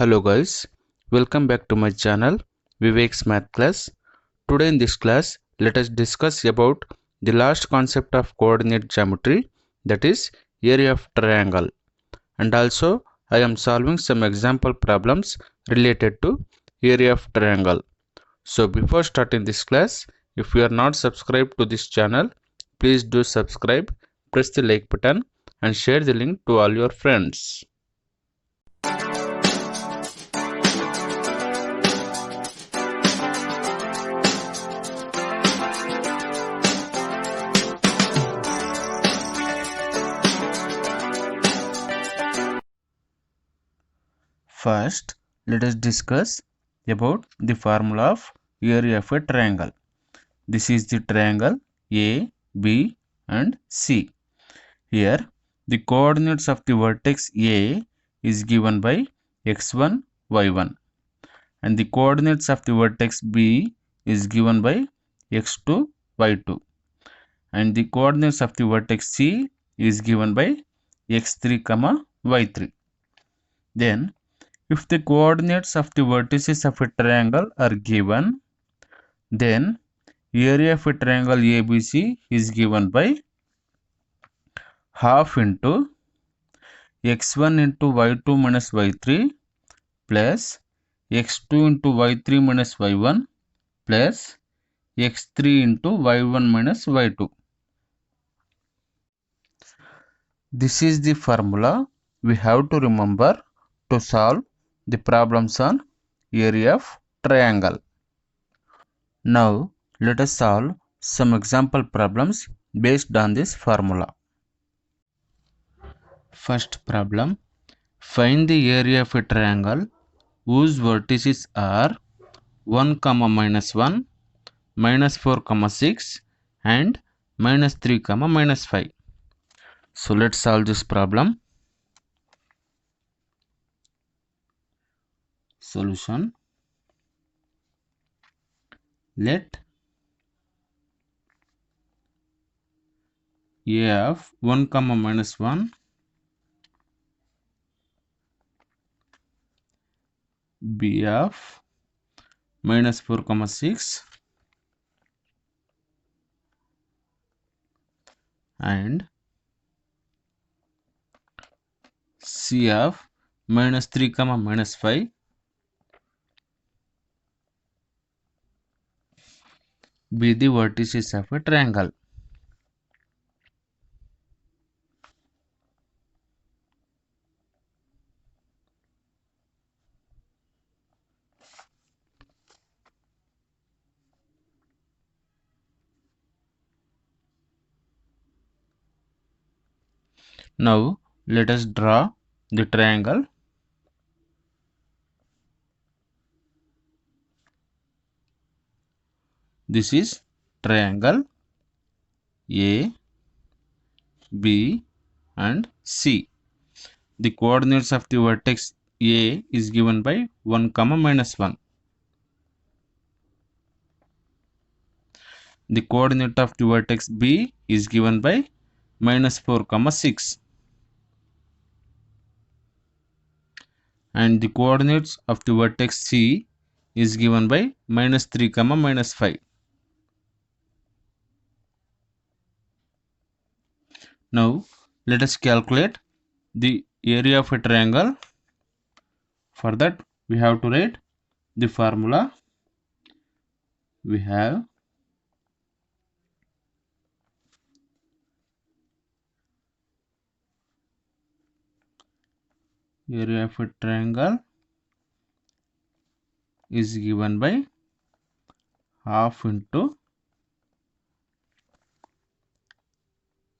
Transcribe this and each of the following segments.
Hello guys, welcome back to my channel Vivek's Math Class. Today in this class, let us discuss about the last concept of coordinate geometry, that is area of triangle, and also I am solving some example problems related to area of triangle. So before starting this class, if you are not subscribed to this channel, please do subscribe, press the like button and share the link to all your friends. First, let us discuss about the formula of area of a triangle. This is the triangle A, B and C. Here, the coordinates of the vertex A is given by x1, y1 and the coordinates of the vertex B is given by x2, y2 and the coordinates of the vertex C is given by x3, y3. Then, if the coordinates of the vertices of a triangle are given, then area of a triangle ABC is given by half into x1 into y2 minus y3 plus x2 into y3 minus y1 plus x3 into y1 minus y2. This is the formula we have to remember to solve the problems on area of triangle. Now, let us solve some example problems based on this formula. First problem, find the area of a triangle whose vertices are 1, minus 1, minus 4, 6 and minus 3, minus 5. So, let's solve this problem. Solution. Let A of 1, minus 1, B of minus 4, 6 and C of minus 3, minus 5 be the vertices of a triangle. Now, let us draw the triangle. This is triangle A, B and C. The coordinates of the vertex A is given by 1, minus 1. The coordinate of the vertex B is given by minus 4, 6. And the coordinates of the vertex C is given by minus 3, minus 5. Now, let us calculate the area of a triangle. For that, we have to write the formula. We have area of a triangle is given by half into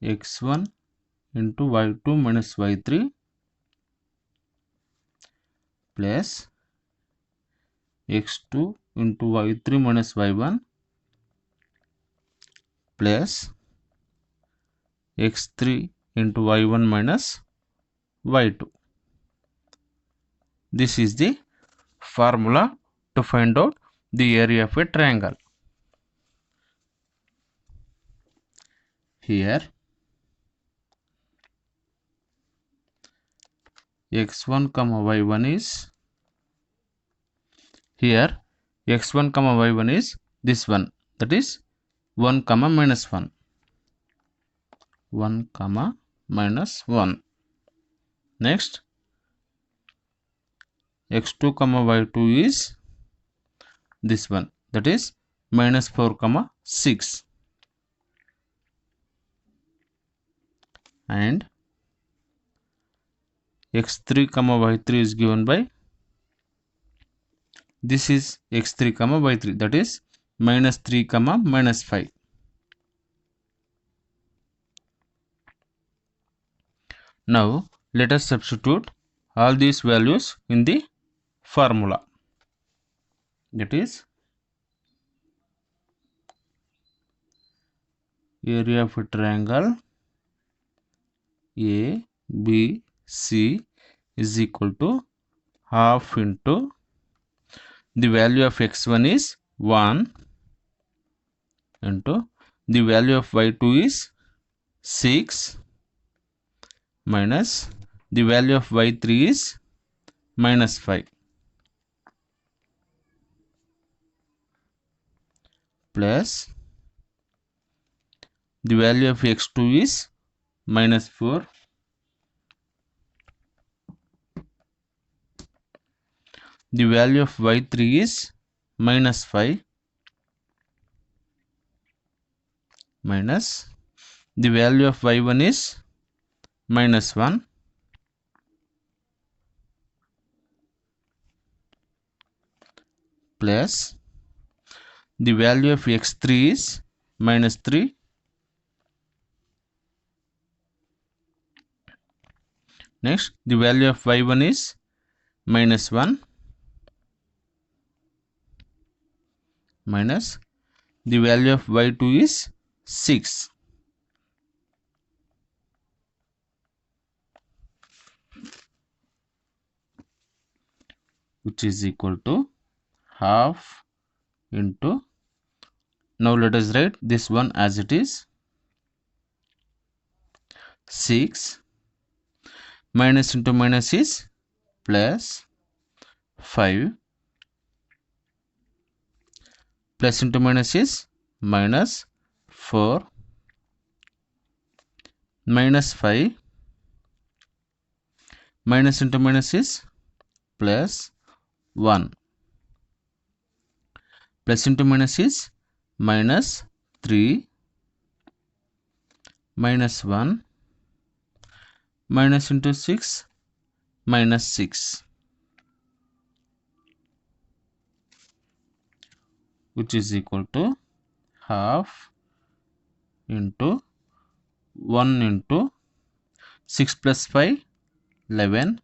x1 into y2 minus y3 plus x2 into y3 minus y1 plus x3 into y1 minus y2. This is the formula to find out the area of a triangle. Here x1, y1 is Here x1 comma y1 is this one, that is 1 comma minus 1, 1 comma minus 1. Next x2 comma y2 is this one, that is minus 4 comma 6, and x3 comma y3 is given by this is x3 comma y3, that is minus 3 comma minus 5. Now let us substitute all these values in the formula. That is area of a triangle ABC is equal to half into the value of x1 is 1 into the value of y2 is 6 minus the value of y3 is minus 5 plus the value of x2 is minus 4 the value of y3 is minus 5 minus the value of y1 is minus 1 plus the value of x3 is minus 3 next the value of y1 is minus 1 minus the value of y2 is 6 which is equal to half into, now let us write this one as it is, 6 minus into minus is plus 5 plus into minus is minus 4 minus 5 minus into minus is plus 1 plus into minus is minus 3 minus 1 minus into 6 minus 6 which is equal to half into 1 into 6 plus 5 11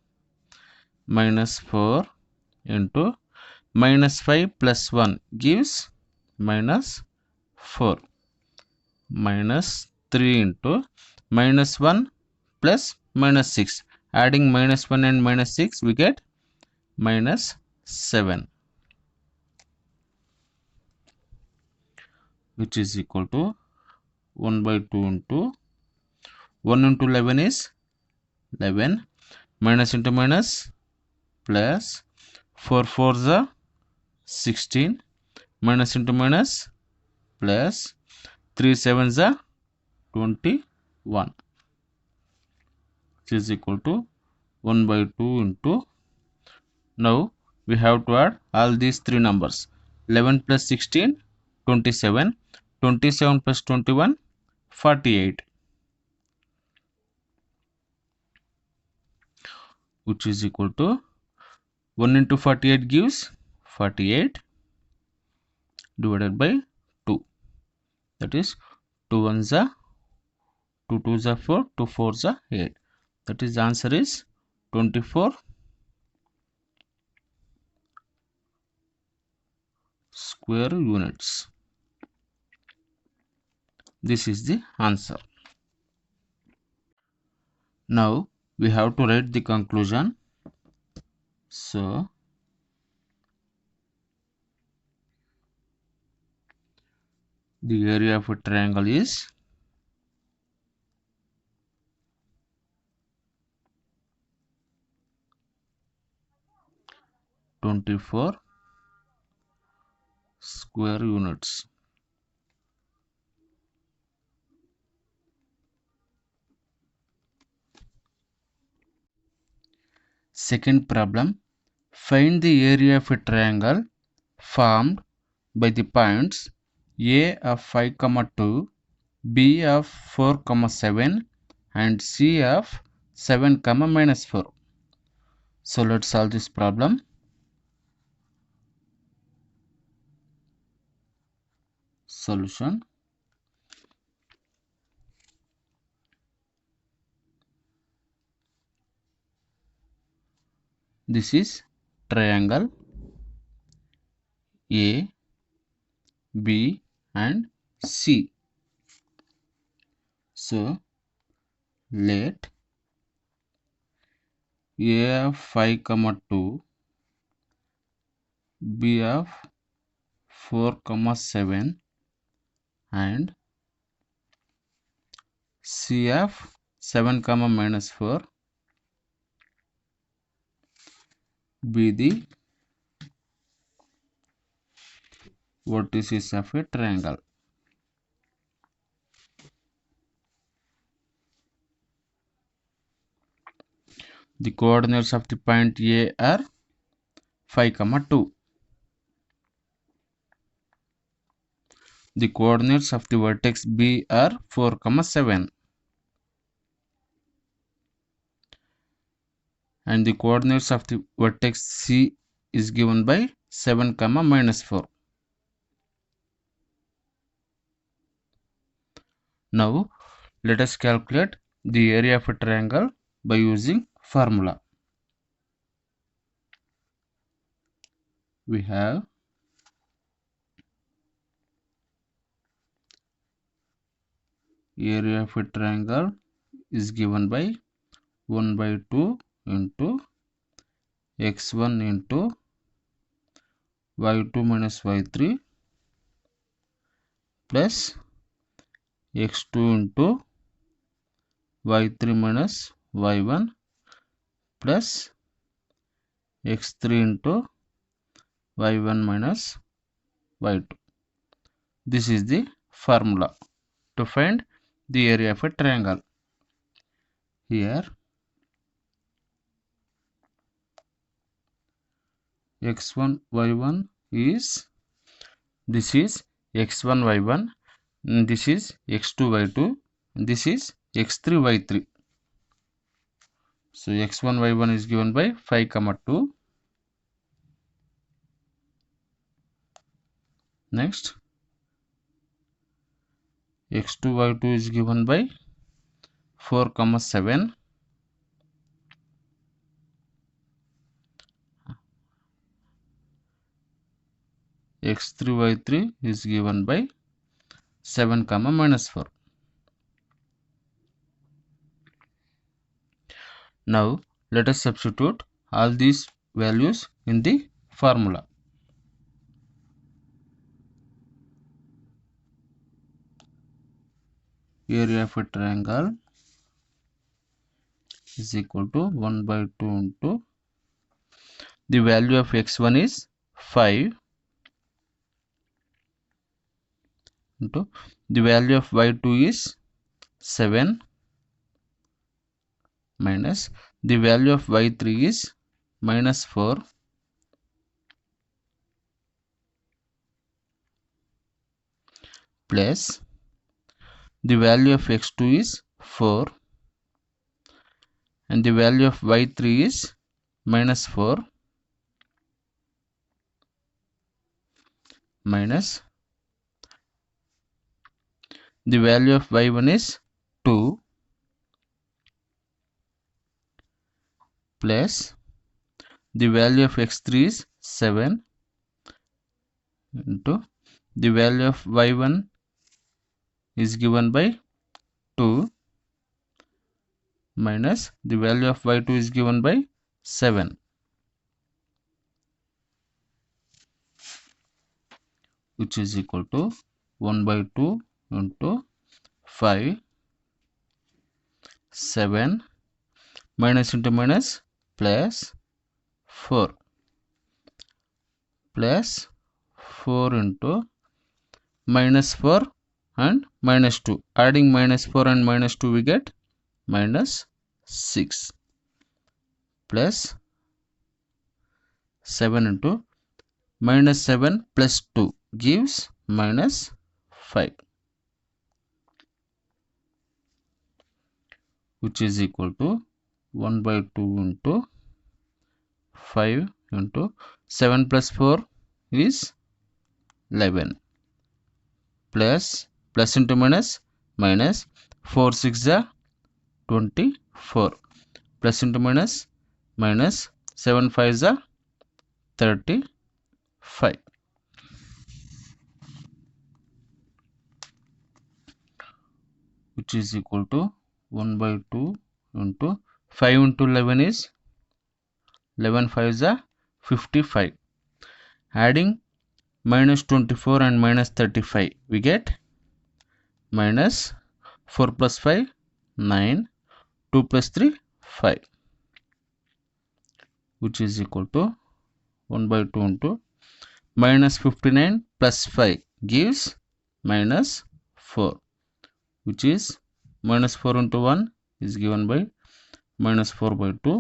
minus 4 into minus 5 plus 1 gives minus 4 minus 3 into minus 1 plus minus 6, adding minus 1 and minus 6 we get minus 7 which is equal to 1 by 2 into 1 into 11 is 11 minus into minus plus 4 4s are 16 minus into minus plus 3 7s are 21 which is equal to 1 by 2 into, now we have to add all these three numbers, 11 plus 16 27, 27 plus 21 48 which is equal to 1 into 48 gives 48 divided by 2, that is 2 1s are 2 2s are 4, 2 4s are 8, that is the answer is 24 square units. This is the answer. Now we have to write the conclusion. So the area of a triangle is 24 square units. Second problem, find the area of a triangle formed by the points A of 5, 2, B of 4, 7 and C of 7, minus 4. So let's solve this problem. Solution. This is triangle A, B and C. So let A of 5, 2, B of 4, 7 and C of 7, minus 4 be the vertices of a triangle. The coordinates of the point A are 5, 2. The coordinates of the vertex B are 4, 7. And the coordinates of the vertex C is given by 7, minus 4. Now let us calculate the area of a triangle by using formula. We have area of a triangle is given by 1 by 2 into x1 into y2 minus y3 plus x2 into y3 minus y1 plus x3 into y1 minus y2. This is the formula to find the area of a triangle. Here x1 y1 is, this is x1 y1, and this is x2 y2, and this is x3 y3. So x1 y1 is given by 5, 2. Next x2 y2 is given by 4, 7. x3 y3 is given by 7, minus 4. Now let us substitute all these values in the formula. Area of a triangle is equal to 1 by 2 into the value of x1 is 5 into the value of y2 is 7 minus the value of y3 is minus 4 plus the value of x2 is 4 and the value of y3 is minus 4 minus the value of y1 is 2 plus the value of x3 is 7 into the value of y1 is given by 2 minus the value of y2 is given by 7, which is equal to 1 by 2 into 5, 7 minus into minus plus 4 plus 4 into -4 and -2. Adding -4 and -2 we get -6 plus 7 into -7 plus 2 gives -5, which is equal to 1 by 2 into 5 into 7 plus 4 is 11 plus into minus 4 6 are 24 plus into minus 7 5 are 35, which is equal to 1 by 2 into 5 into 11 is 11 5 are 55. Adding -24 and -35 we get -4 plus 5 9, 2 plus 3 5, which is equal to 1 by 2 into -59 plus 5 gives -4, which is -4 into 1 is given by -4 by 2,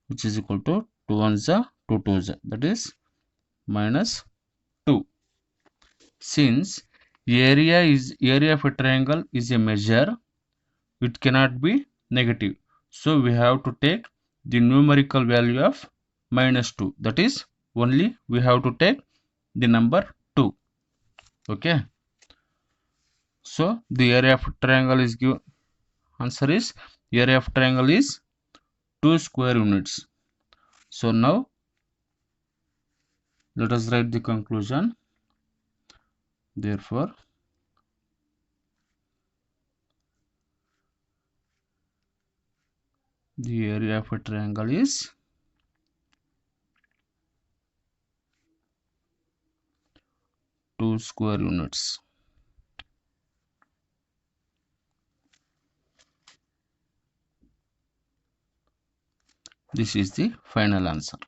which is equal to 2 1s are 2 2s are, that is -2. Since area of a triangle is a measure, it cannot be negative, so we have to take the numerical value of -2, that is only we have to take the number 2. Okay, so the area of triangle is given, answer is area of triangle is 2 square units. So now let us write the conclusion. Therefore the area of a triangle is 2 square units. This is the final answer.